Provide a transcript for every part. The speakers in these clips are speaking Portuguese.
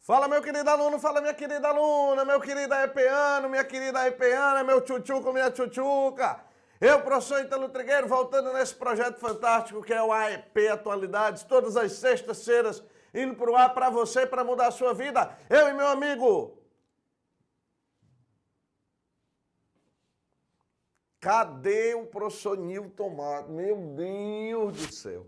Fala, meu querido aluno, fala, minha querida aluna, meu querido EPEano, minha querida EPEana, meu tchutchuco, minha tchutchuca. Eu, professor Ítalo Trigueiro, voltando nesse projeto fantástico que é o AEP Atualidades, todas as sextas-feiras, indo pro ar para você, para mudar a sua vida. Eu e meu amigo. Cadê o professor Newton Mato? Meu Deus do céu.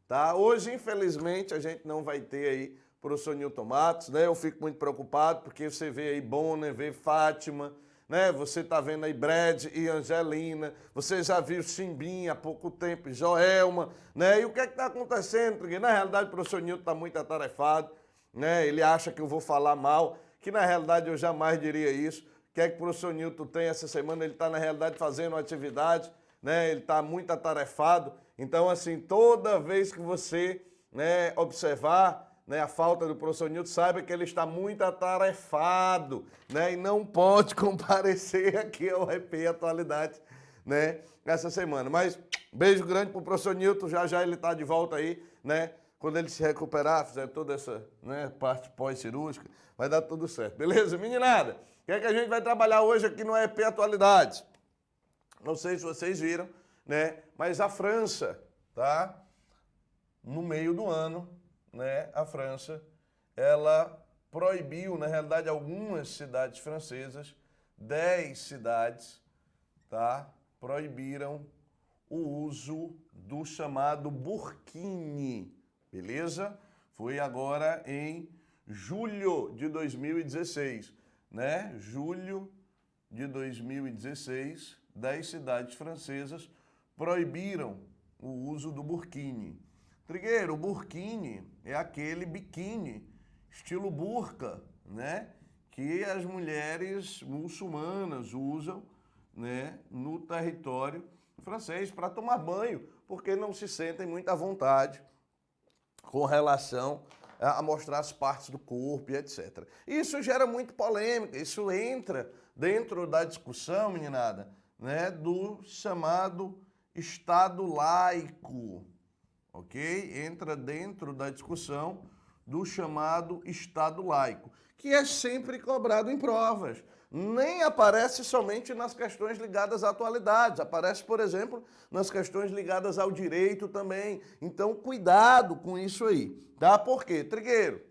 Tá? Hoje, infelizmente, a gente não vai ter aí o professor Newton Matos, né? Eu fico muito preocupado porque você vê aí Bonner, vê Fátima, né? Você tá vendo aí Brad e Angelina, você já viu Chimbinha há pouco tempo, Joelma, né? E o que é que tá acontecendo? Porque na realidade o professor Newton tá muito atarefado, né? Ele acha que eu vou falar mal, que na realidade eu jamais diria isso. O que é que o professor Newton tem essa semana? Ele está, na realidade, fazendo uma atividade, né? Ele está muito atarefado. Então, assim, toda vez que você, né, observar, né, a falta do professor Newton, saiba que ele está muito atarefado, né? E não pode comparecer aqui ao EP Atualidades, né, essa semana. Mas beijo grande pro professor Newton, já ele está de volta aí, né? Quando ele se recuperar, fizer toda essa, né, parte pós-cirúrgica, vai dar tudo certo. Beleza, meninada? O que é que a gente vai trabalhar hoje aqui no EP Atualidades? Não sei se vocês viram, né? Mas a França, tá? No meio do ano, né? A França, ela proibiu, na realidade, algumas cidades francesas, 10 cidades, tá? Proibiram o uso do chamado burkini, beleza? Foi agora em julho de 2016, né? Julho de 2016, 10 cidades francesas proibiram o uso do burkini. Trigueiro, o burkini é aquele biquíni estilo burca, né? Que as mulheres muçulmanas usam, né? No território francês para tomar banho, porque não se sentem muito à vontade com relação a mostrar as partes do corpo e etc. Isso gera muito polêmica, isso entra dentro da discussão, meninada, né, do chamado Estado laico, ok? Entra dentro da discussão do chamado Estado laico, que é sempre cobrado em provas. Nem aparece somente nas questões ligadas à atualidades, aparece, por exemplo, nas questões ligadas ao direito também. Então, cuidado com isso aí, tá? Por quê? Trigueiro,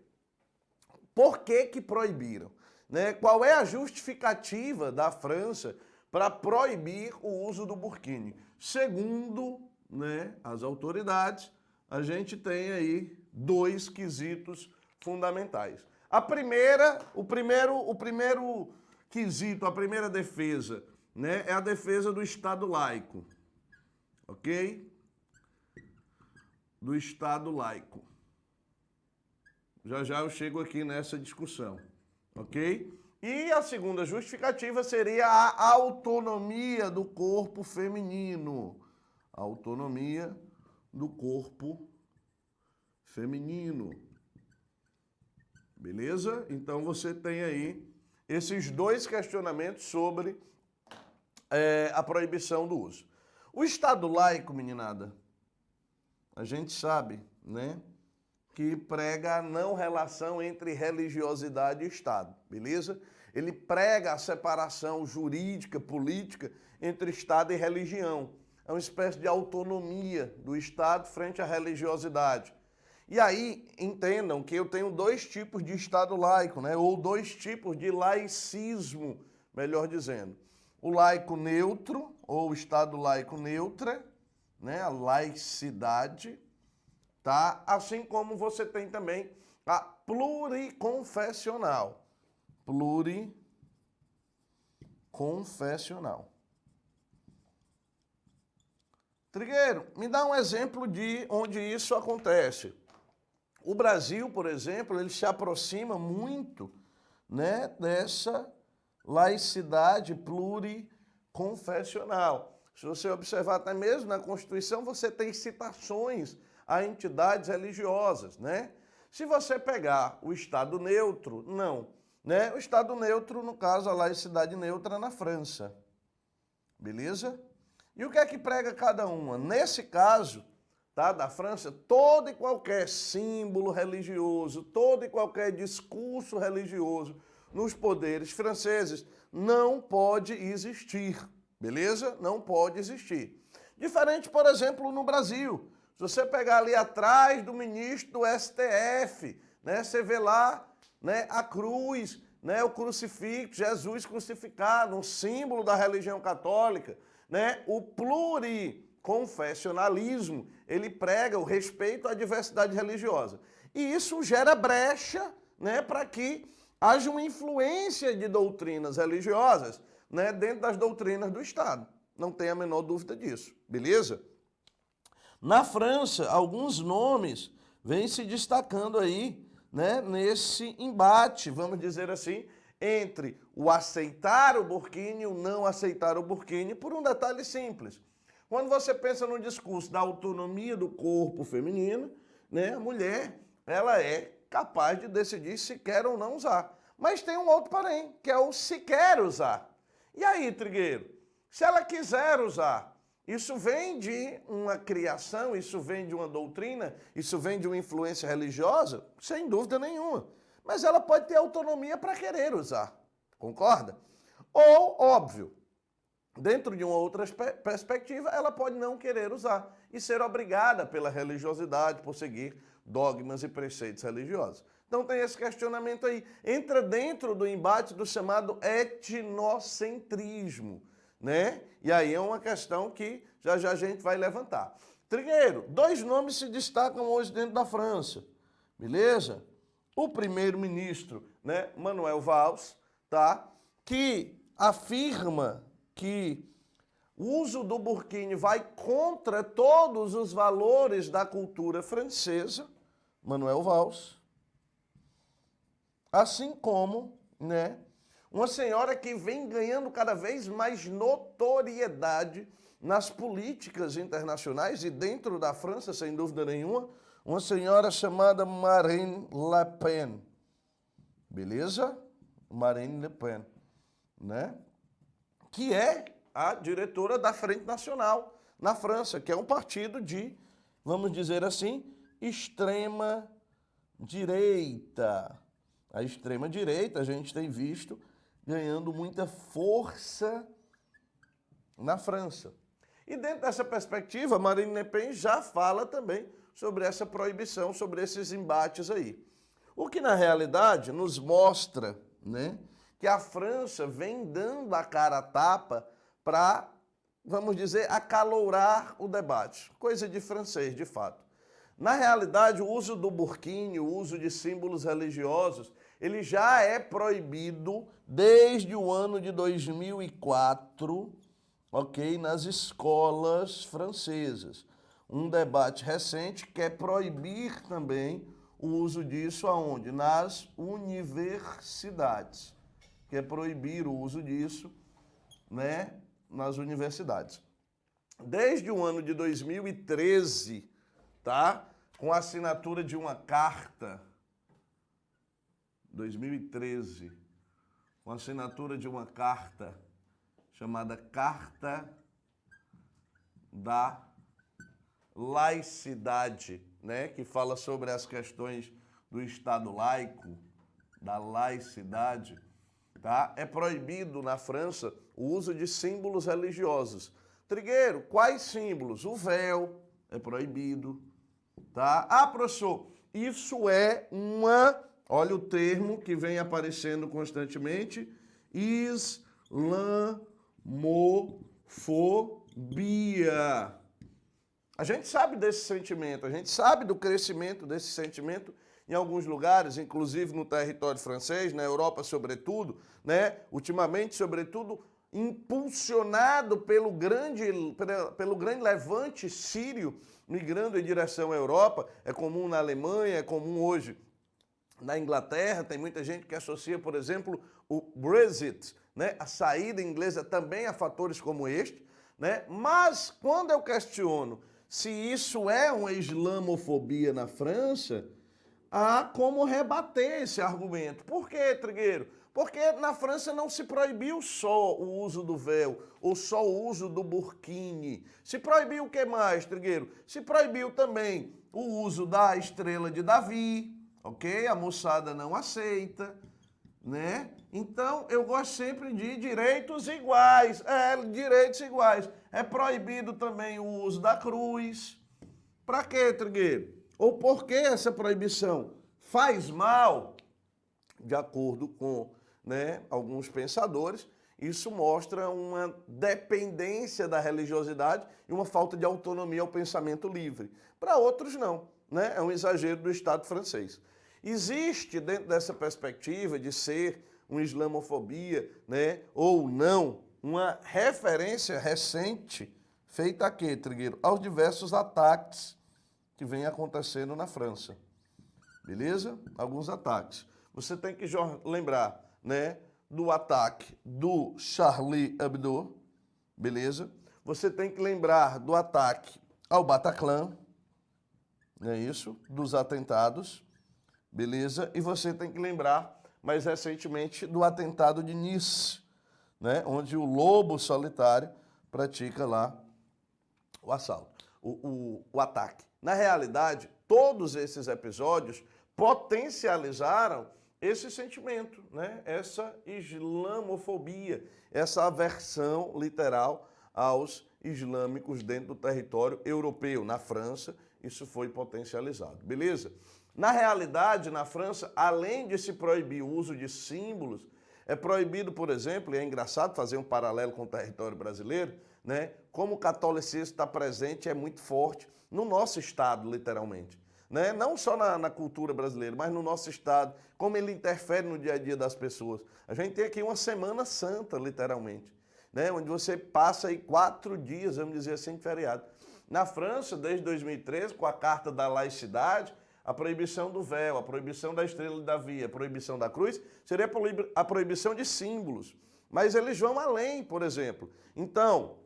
por que proibiram? Né? Qual é a justificativa da França para proibir o uso do burkini? Segundo, né, as autoridades, a gente tem aí dois quesitos fundamentais. A primeira, o primeiro quesito, a primeira defesa, né, é a defesa do Estado laico, ok? Do Estado laico. Já eu chego aqui nessa discussão, ok? E a segunda justificativa seria a autonomia do corpo feminino. A autonomia do corpo feminino. Beleza? Então você tem aí esses dois questionamentos sobre a proibição do uso. O Estado laico, meninada, a gente sabe, né, que prega a não relação entre religiosidade e Estado, beleza? Ele prega a separação jurídica, política entre Estado e religião. É uma espécie de autonomia do Estado frente à religiosidade. E aí, entendam que eu tenho dois tipos de Estado laico, né? Ou dois tipos de laicismo, melhor dizendo. O laico neutro, ou Estado laico neutra, né? A laicidade, tá? Assim como você tem também a pluriconfessional. Pluriconfessional. Trigueiro, me dá um exemplo de onde isso acontece. O Brasil, por exemplo, ele se aproxima muito, né, dessa laicidade pluriconfessional. Se você observar até mesmo na Constituição, você tem citações a entidades religiosas, né? Se você pegar o Estado neutro, não, né? O Estado neutro, no caso, a laicidade neutra na França. Beleza? E o que é que prega cada uma? Nesse caso, tá, da França, todo e qualquer símbolo religioso, todo e qualquer discurso religioso nos poderes franceses não pode existir, beleza? Não pode existir. Diferente, por exemplo, no Brasil. Se você pegar ali atrás do ministro do STF, né, você vê lá, né, a cruz, né, o crucifixo, Jesus crucificado, um símbolo da religião católica, né, o pluriconfessionalismo, ele prega o respeito à diversidade religiosa. E isso gera brecha, né, para que haja uma influência de doutrinas religiosas, né, dentro das doutrinas do Estado. Não tem a menor dúvida disso, beleza? Na França, alguns nomes vêm se destacando aí, né, nesse embate, vamos dizer assim, entre o aceitar o burkini e o não aceitar o burkini, por um detalhe simples. Quando você pensa no discurso da autonomia do corpo feminino, né, a mulher, ela é capaz de decidir se quer ou não usar. Mas tem um outro porém, que é o se quer usar. E aí, Trigueiro? Se ela quiser usar, isso vem de uma criação, isso vem de uma doutrina, isso vem de uma influência religiosa? Sem dúvida nenhuma. Mas ela pode ter autonomia para querer usar, concorda? Ou, óbvio, dentro de uma outra perspectiva, ela pode não querer usar e ser obrigada pela religiosidade por seguir dogmas e preceitos religiosos. Então tem esse questionamento aí. Entra dentro do embate do chamado etnocentrismo, né? E aí é uma questão que já a gente vai levantar. Trigueiro, dois nomes se destacam hoje dentro da França, beleza? O primeiro-ministro, né, Manuel Valls, tá? Que afirma que o uso do burkini vai contra todos os valores da cultura francesa, Manuel Valls. Assim como, né, uma senhora que vem ganhando cada vez mais notoriedade nas políticas internacionais e dentro da França, sem dúvida nenhuma, uma senhora chamada Marine Le Pen. Beleza? Marine Le Pen, né? Que é a diretora da Frente Nacional na França, que é um partido de, vamos dizer assim, extrema direita. A extrema direita, a gente tem visto, ganhando muita força na França. E dentro dessa perspectiva, Marine Le Pen já fala também sobre essa proibição, sobre esses embates aí. O que, na realidade, nos mostra, né, que a França vem dando a cara a tapa para, vamos dizer, acalorar o debate. Coisa de francês, de fato. Na realidade, o uso do burkini, o uso de símbolos religiosos, ele já é proibido desde o ano de 2004, ok, nas escolas francesas. Um debate recente quer proibir também o uso disso aonde? Nas universidades. Quer proibir o uso disso, né, nas universidades. Desde o ano de 2013, tá? Com a assinatura de uma carta, 2013, com a assinatura de uma carta chamada Carta da Laicidade, né? Que fala sobre as questões do Estado laico, da laicidade, tá? É proibido na França o uso de símbolos religiosos. Trigueiro, quais símbolos? O véu é proibido, tá? Ah, professor, isso é uma, olha o termo que vem aparecendo constantemente, islamofobia. A gente sabe desse sentimento, a gente sabe do crescimento desse sentimento em alguns lugares, inclusive no território francês, na Europa sobretudo, né? Ultimamente, sobretudo, impulsionado pelo grande levante sírio migrando em direção à Europa. É comum na Alemanha, é comum hoje na Inglaterra, tem muita gente que associa, por exemplo, o Brexit, né? A saída inglesa também a fatores como este, né? Mas quando eu questiono se isso é uma islamofobia na França, há como rebater esse argumento. Por quê, Trigueiro? Porque na França não se proibiu só o uso do véu, ou só o uso do burkini. Se proibiu o que mais, Trigueiro? Se proibiu também o uso da estrela de Davi, ok? A moçada não aceita, né? Então, eu gosto sempre de direitos iguais. Direitos iguais. É proibido também o uso da cruz. Para quê, Trigueiro? Ou por que essa proibição? Faz mal? De acordo com, né, alguns pensadores, isso mostra uma dependência da religiosidade e uma falta de autonomia ao pensamento livre. Para outros, não, né? É um exagero do Estado francês. Existe, dentro dessa perspectiva de ser uma islamofobia, né, ou não, uma referência recente feita a quê, Trigueiro? Aos diversos ataques que vêm acontecendo na França. Beleza? Alguns ataques. Você tem que lembrar, né, do ataque do Charlie Hebdo, beleza? Você tem que lembrar do ataque ao Bataclan, não é isso? Dos atentados, beleza? E você tem que lembrar, mais recentemente, do atentado de Nice, né, onde o lobo solitário pratica lá o assalto, o ataque. Na realidade, todos esses episódios potencializaram esse sentimento, né? Essa islamofobia, essa aversão literal aos islâmicos dentro do território europeu. Na França, isso foi potencializado, beleza? Na realidade, na França, além de se proibir o uso de símbolos, é proibido, por exemplo, e é engraçado fazer um paralelo com o território brasileiro, né? Como o catolicismo está presente, é muito forte no nosso estado, literalmente. Né? Não só na cultura brasileira, mas no nosso estado, como ele interfere no dia a dia das pessoas. A gente tem aqui uma Semana Santa, literalmente, né? Onde você passa aí 4 dias, vamos dizer assim, de feriado. Na França, desde 2013, com a Carta da Laicidade, a proibição do véu, a proibição da estrela de Davi, a proibição da cruz, seria a proibição de símbolos. Mas eles vão além, por exemplo. Então,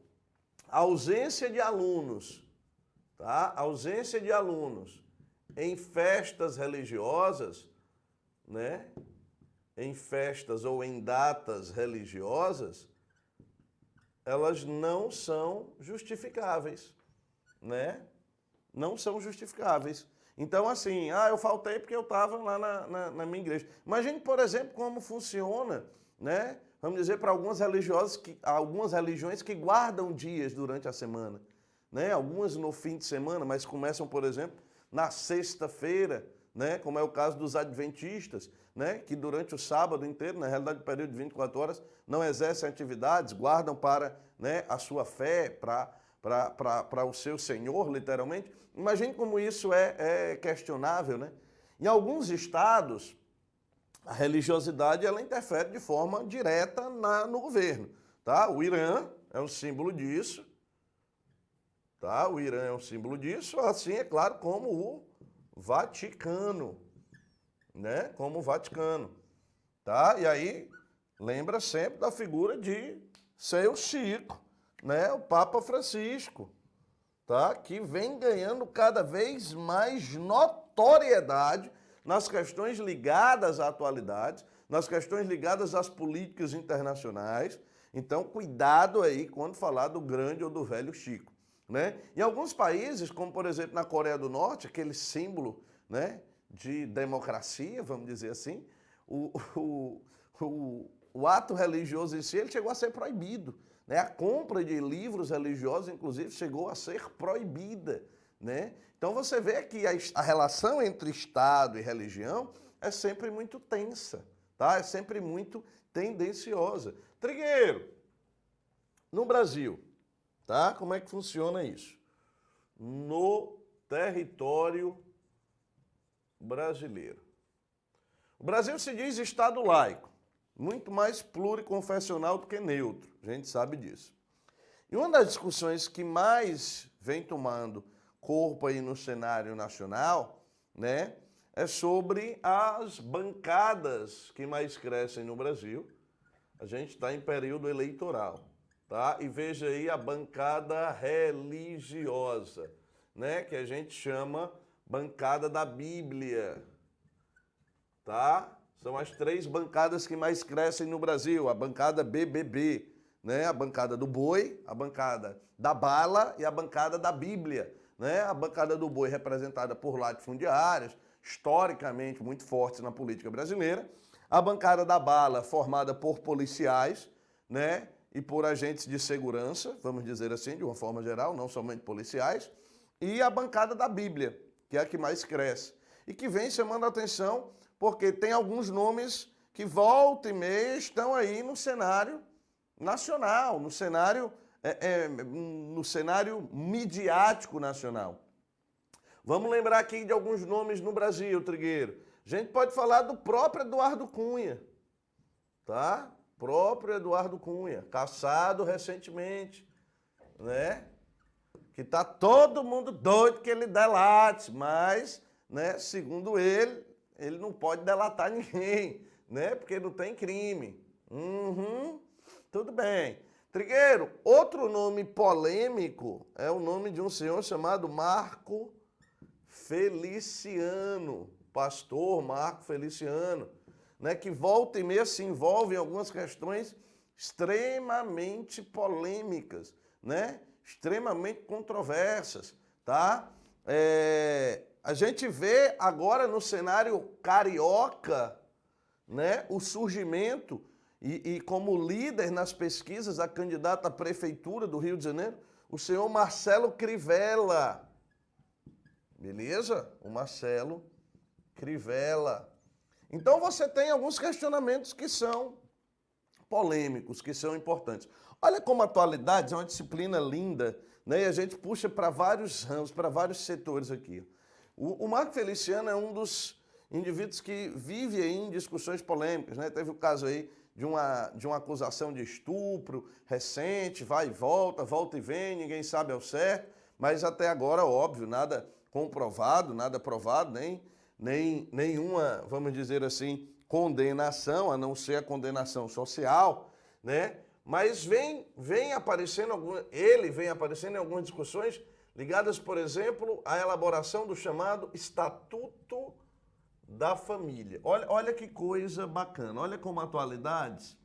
a ausência de alunos, tá? A ausência de alunos em festas religiosas, né? Em festas ou em datas religiosas, elas não são justificáveis, né? Não são justificáveis. Então, assim, eu faltei porque eu estava lá na minha igreja. Imagine, por exemplo, como funciona, né? Vamos dizer, para algumas religiões que guardam dias durante a semana, né? Algumas no fim de semana, mas começam, por exemplo, na sexta-feira, né? Como é o caso dos adventistas, né? Que durante o sábado inteiro, na realidade, o período de 24 horas, não exercem atividades, guardam para, né, a sua fé, para o seu Senhor, literalmente. Imagine como isso é questionável, né? Em alguns estados, a religiosidade ela interfere de forma direta no governo, tá? O Irã é um símbolo disso, tá? O Irã é um símbolo disso, assim, é claro, como o Vaticano, né? Como o Vaticano, tá? E aí, lembra sempre da figura de seu Chico, né? O Papa Francisco, tá? Que vem ganhando cada vez mais notoriedade nas questões ligadas à atualidade, nas questões ligadas às políticas internacionais. Então, cuidado aí quando falar do grande ou do velho Chico, né? Em alguns países, como por exemplo na Coreia do Norte, aquele símbolo, né, de democracia, vamos dizer assim, o ato religioso em si ele chegou a ser proibido. Né? A compra de livros religiosos, inclusive, chegou a ser proibida. Né? Então você vê que a relação entre Estado e religião é sempre muito tensa, tá? É sempre muito tendenciosa. Trigueiro, no Brasil, tá? Como é que funciona isso? No território brasileiro. O Brasil se diz Estado laico, muito mais pluriconfessional do que neutro, a gente sabe disso. E uma das discussões que mais vem tomando corpo aí no cenário nacional, né, é sobre as bancadas que mais crescem no Brasil. A gente está em período eleitoral, tá? E veja aí a bancada religiosa, né, que a gente chama bancada da Bíblia, tá? São as 3 bancadas que mais crescem no Brasil. A bancada BBB, né? A bancada do boi, a bancada da bala e a bancada da Bíblia, né? A bancada do boi representada por latifundiários, historicamente muito fortes na política brasileira. A bancada da bala formada por policiais, né? E por agentes de segurança, vamos dizer assim, de uma forma geral, não somente policiais. E a bancada da Bíblia, que é a que mais cresce. E que vem chamando a atenção porque tem alguns nomes que volta e meia estão aí no cenário nacional, no cenário midiático nacional. Vamos lembrar aqui de alguns nomes no Brasil, Trigueiro. A gente pode falar do próprio Eduardo Cunha, tá? Próprio Eduardo Cunha, cassado recentemente, né? Que tá todo mundo doido que ele delate, mas, né, segundo ele não pode delatar ninguém, né? Porque não tem crime. Tudo bem. Trigueiro, outro nome polêmico é o nome de um senhor chamado Marco Feliciano, pastor Marco Feliciano, né? Que volta e meia se envolve em algumas questões extremamente polêmicas, né? Extremamente controversas, tá? A gente vê agora no cenário carioca, né, o surgimento e como líder nas pesquisas a candidata à prefeitura do Rio de Janeiro, o senhor Marcelo Crivella. Beleza? O Marcelo Crivella. Então você tem alguns questionamentos que são polêmicos, que são importantes. Olha como a atualidade é uma disciplina linda, né? E a gente puxa para vários ramos, para vários setores aqui. O Marco Feliciano é um dos indivíduos que vive aí em discussões polêmicas, né? Teve o caso aí de uma acusação de estupro recente, vai e volta e vem, ninguém sabe ao certo, mas até agora, óbvio, nada comprovado, nada provado, nenhuma, vamos dizer assim, condenação, a não ser a condenação social, né? Mas ele vem aparecendo em algumas discussões ligadas, por exemplo, à elaboração do chamado Estatuto da Família. Olha que coisa bacana, olha como atualidades,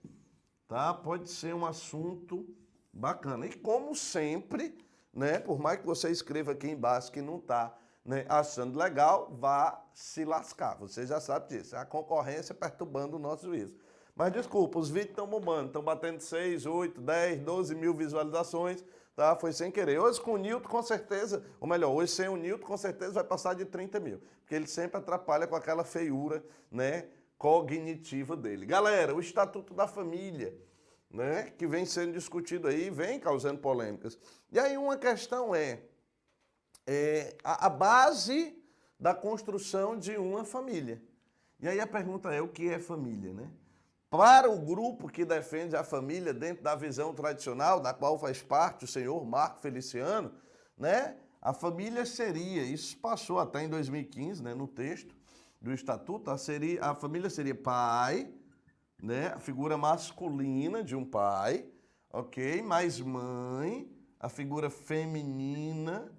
tá? Pode ser um assunto bacana. E como sempre, né, por mais que você escreva aqui embaixo que não está, né, achando legal, vá se lascar. Você já sabe disso, é a concorrência perturbando o nosso juízo. Mas desculpa, os vídeos estão bombando, estão batendo 6, 8, 10, 12 mil visualizações, tá? Foi sem querer. Hoje com o Nilton, com certeza, ou melhor, hoje sem o Nilton, com certeza vai passar de 30 mil, porque ele sempre atrapalha com aquela feiura, né, cognitiva dele. Galera, o Estatuto da Família, né, que vem sendo discutido aí, vem causando polêmicas. E aí uma questão a base da construção de uma família. E aí a pergunta é, o que é família, né? Para o grupo que defende a família dentro da visão tradicional, da qual faz parte o senhor Marco Feliciano, né? A família seria, isso passou até em 2015, né, no texto do Estatuto, a família seria pai, né, a figura masculina de um pai, ok? Mais mãe, a figura feminina,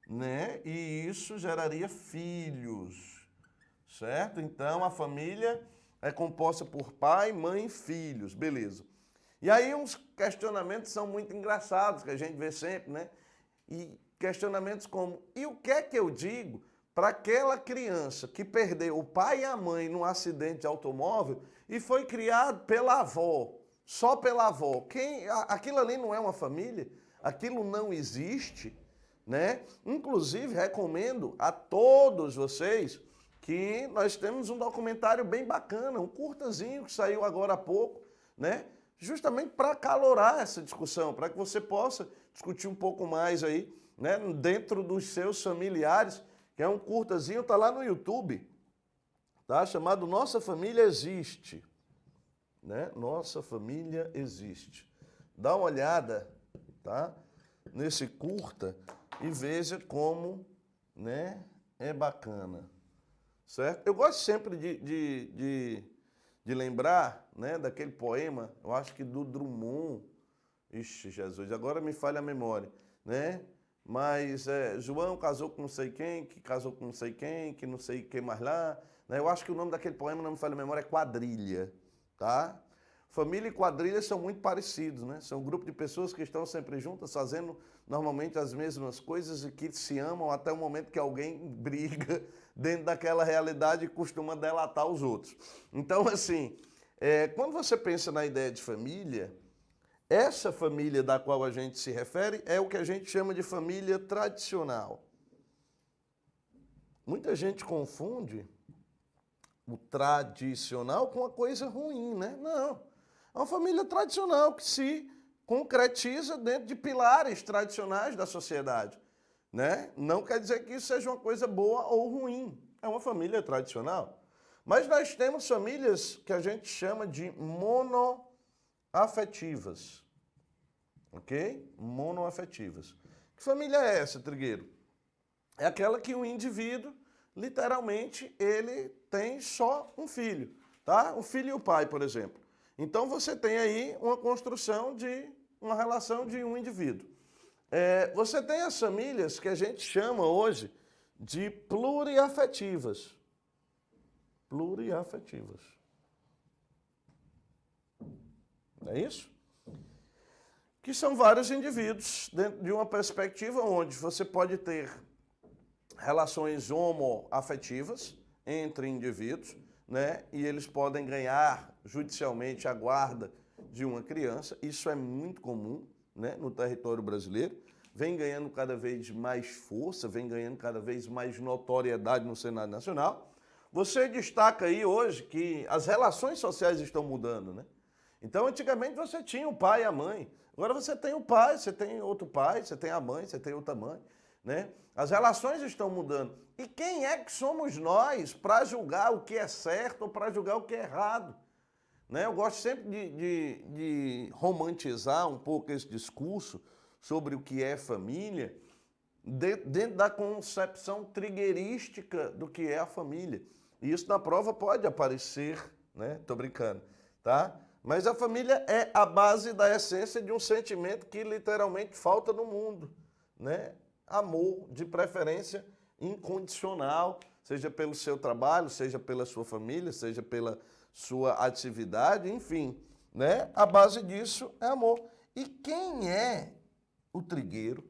né? E isso geraria filhos, certo? Então a família é composta por pai, mãe e filhos, beleza. E aí uns questionamentos são muito engraçados, que a gente vê sempre, né? E questionamentos como, e o que é que eu digo para aquela criança que perdeu o pai e a mãe num acidente de automóvel e foi criado pela avó, só pela avó? Aquilo ali não é uma família? Aquilo não existe, né? Inclusive, recomendo a todos vocês que nós temos um documentário bem bacana, um curtazinho que saiu agora há pouco, né? Justamente para acalorar essa discussão, para que você possa discutir um pouco mais aí, né? Dentro dos seus familiares, que é um curtazinho, está lá no YouTube, tá? Chamado Nossa Família Existe, né? Nossa Família Existe. Dá uma olhada, tá? Nesse curta e veja como, né, é bacana. Certo? Eu gosto sempre de lembrar, né, daquele poema, eu acho que do Drummond, ixi, Jesus, agora me falha a memória, né? mas João casou com não sei quem, que casou com não sei quem, que não sei quem mais lá. Né? Eu acho que o nome daquele poema, não me falha a memória, é Quadrilha, tá? Família e quadrilha são muito parecidos, né? São um grupo de pessoas que estão sempre juntas, fazendo normalmente as mesmas coisas e que se amam até o momento que alguém briga dentro daquela realidade e costuma delatar os outros. Então, assim, quando você pensa na ideia de família, essa família da qual a gente se refere é o que a gente chama de família tradicional. Muita gente confunde o tradicional com uma coisa ruim, né? Não. É uma família tradicional que se concretiza dentro de pilares tradicionais da sociedade, né? Não quer dizer que isso seja uma coisa boa ou ruim. É uma família tradicional. Mas nós temos famílias que a gente chama de monoafetivas. Ok? Monoafetivas. Que família é essa, Trigueiro? É aquela que o indivíduo, literalmente, ele tem só um filho, tá? Um filho e o pai, por exemplo. Então você tem aí uma construção de uma relação de um indivíduo. Você tem as famílias que a gente chama hoje de pluriafetivas. Pluriafetivas. É isso? Que são vários indivíduos dentro de uma perspectiva onde você pode ter relações homoafetivas entre indivíduos, né? E eles podem ganhar judicialmente a guarda de uma criança. Isso é muito comum, né, no território brasileiro. Vem ganhando cada vez mais força, vem ganhando cada vez mais notoriedade no Senado Nacional. Você destaca aí hoje que as relações sociais estão mudando, né? Então, antigamente você tinha o pai e a mãe. Agora você tem o pai, você tem outro pai, você tem a mãe, você tem outra mãe, né? As relações estão mudando. E quem é que somos nós para julgar o que é certo ou para julgar o que é errado? Né? Eu gosto sempre de romantizar um pouco esse discurso sobre o que é família dentro da concepção trigueirística do que é a família. E isso na prova pode aparecer, né? Tô brincando, tá? Mas a família é a base da essência de um sentimento que literalmente falta no mundo, né? Amor, de preferência incondicional, seja pelo seu trabalho, seja pela sua família, seja pela sua atividade, enfim, né? A base disso é amor. E quem é o trigueiro,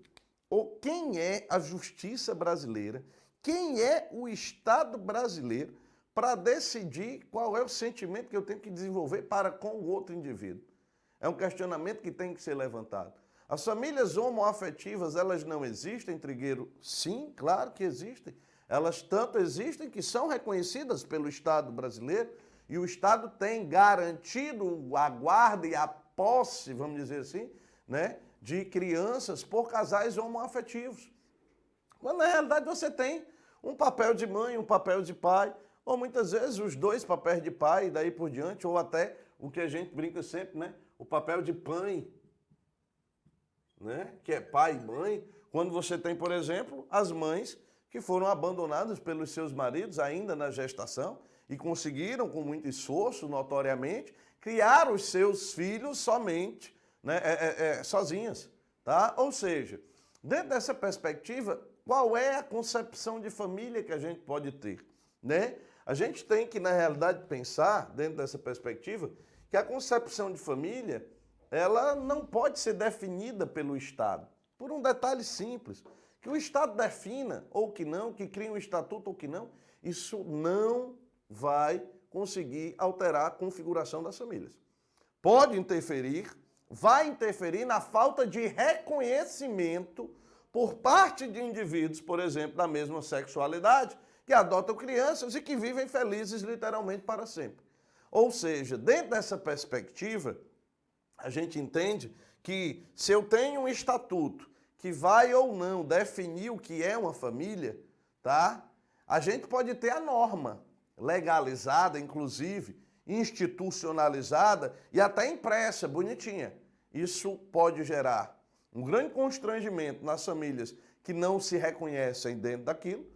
ou quem é a justiça brasileira, quem é o Estado brasileiro para decidir qual é o sentimento que eu tenho que desenvolver para com o outro indivíduo? É um questionamento que tem que ser levantado. As famílias homoafetivas, elas não existem, Trigueiro? Sim, claro que existem. Elas tanto existem que são reconhecidas pelo Estado brasileiro e o Estado tem garantido a guarda e a posse, vamos dizer assim, né, de crianças por casais homoafetivos. Mas na realidade você tem um papel de mãe, um papel de pai, ou muitas vezes os dois papéis de pai e daí por diante, ou até o que a gente brinca sempre, né, o papel de pai, né? Que é pai e mãe, quando você tem, por exemplo, as mães que foram abandonadas pelos seus maridos ainda na gestação e conseguiram, com muito esforço, notoriamente, criar os seus filhos somente, né, sozinhas. Tá? Ou seja, dentro dessa perspectiva, qual é a concepção de família que a gente pode ter? Né? A gente tem que, na realidade, pensar, dentro dessa perspectiva, que a concepção de família ela não pode ser definida pelo Estado, por um detalhe simples, que o Estado defina ou que não, que crie um estatuto ou que não, isso não vai conseguir alterar a configuração das famílias. Pode interferir, vai interferir na falta de reconhecimento por parte de indivíduos, por exemplo, da mesma sexualidade, que adotam crianças e que vivem felizes literalmente para sempre. Ou seja, dentro dessa perspectiva, a gente entende que se eu tenho um estatuto que vai ou não definir o que é uma família, tá? A gente pode ter a norma legalizada, inclusive, institucionalizada e até impressa, bonitinha. Isso pode gerar um grande constrangimento nas famílias que não se reconhecem dentro daquilo,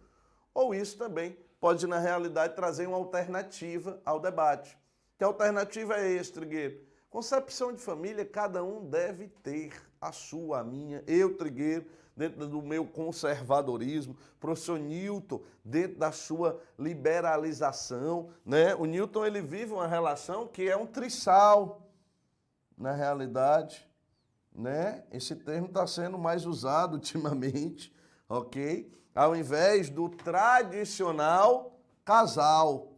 ou isso também pode, na realidade, trazer uma alternativa ao debate. Que alternativa é esse, Trigueiro? Concepção de família, cada um deve ter a sua, a minha. Eu, Trigueiro, dentro do meu conservadorismo, professor Newton dentro da sua liberalização, né? O Newton ele vive uma relação que é um trissal, na realidade, né? Esse termo está sendo mais usado ultimamente, ok? Ao invés do tradicional casal,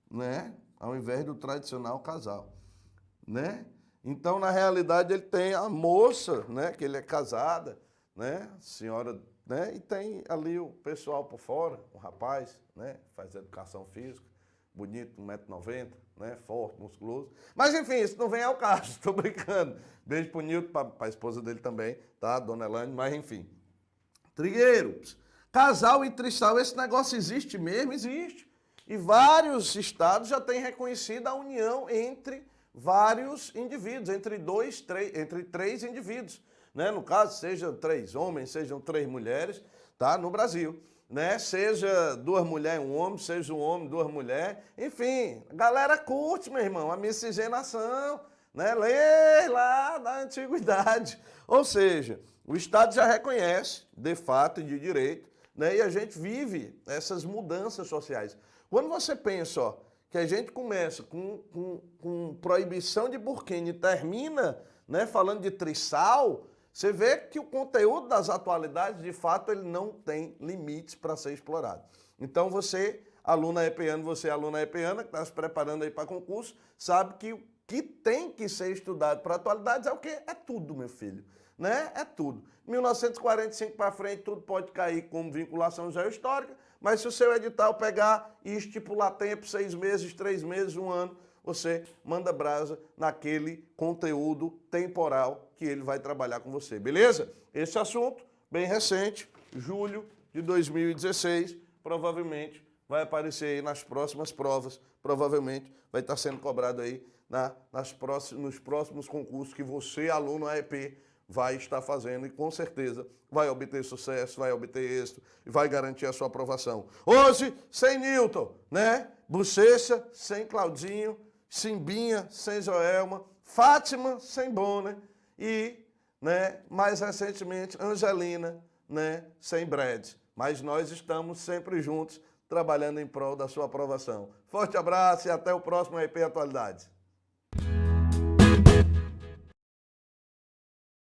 né? Ao invés do tradicional casal, né? Então, na realidade, ele tem a moça, né? Que ele é casada, né? Senhora, né? E tem ali o pessoal por fora, o rapaz, né? Faz educação física, bonito, 1,90 m, né? Forte, musculoso. Mas, enfim, isso não vem ao caso, estou brincando. Beijo pro Nilton, para a esposa dele também, tá? Dona Elane, mas enfim. Trigueiros, casal e trissal, esse negócio existe mesmo? Existe. E vários estados já têm reconhecido a união entre vários indivíduos, entre três indivíduos, né? No caso, sejam 3 homens, sejam 3 mulheres, tá? No Brasil, né? Seja 2 mulheres e 1 homem, seja um homem, 2 mulheres, enfim, a galera curte, meu irmão, a miscigenação, né? Lei lá da antiguidade. Ou seja, o Estado já reconhece, de fato e de direito, né? E a gente vive essas mudanças sociais. Quando você pensa, ó, que a gente começa com proibição de burkini e termina, né, falando de trissal, você vê que o conteúdo das atualidades, de fato, ele não tem limites para ser explorado. Então você, aluna EPEANO, você, aluna EPEANA, que está se preparando aí para concurso, sabe que o que tem que ser estudado para atualidades é o quê? É tudo, meu filho. Né? É tudo. 1945 para frente, tudo pode cair como vinculação geohistórica, mas se o seu edital pegar e estipular tempo, 6 meses, 3 meses, 1 ano, você manda brasa naquele conteúdo temporal que ele vai trabalhar com você, beleza? Esse assunto, bem recente, julho de 2016, provavelmente vai aparecer aí nas próximas provas, provavelmente vai estar sendo cobrado aí nos próximos concursos que você, aluno AEP, vai estar fazendo e com certeza vai obter sucesso, vai obter êxito e vai garantir a sua aprovação. Hoje, sem Newton, né? Bochecha sem Claudinho, Simbinha sem Joelma, Fátima sem Bonner e, né, mais recentemente, Angelina, né, sem Brad. Mas nós estamos sempre juntos, trabalhando em prol da sua aprovação. Forte abraço e até o próximo EP Atualidades.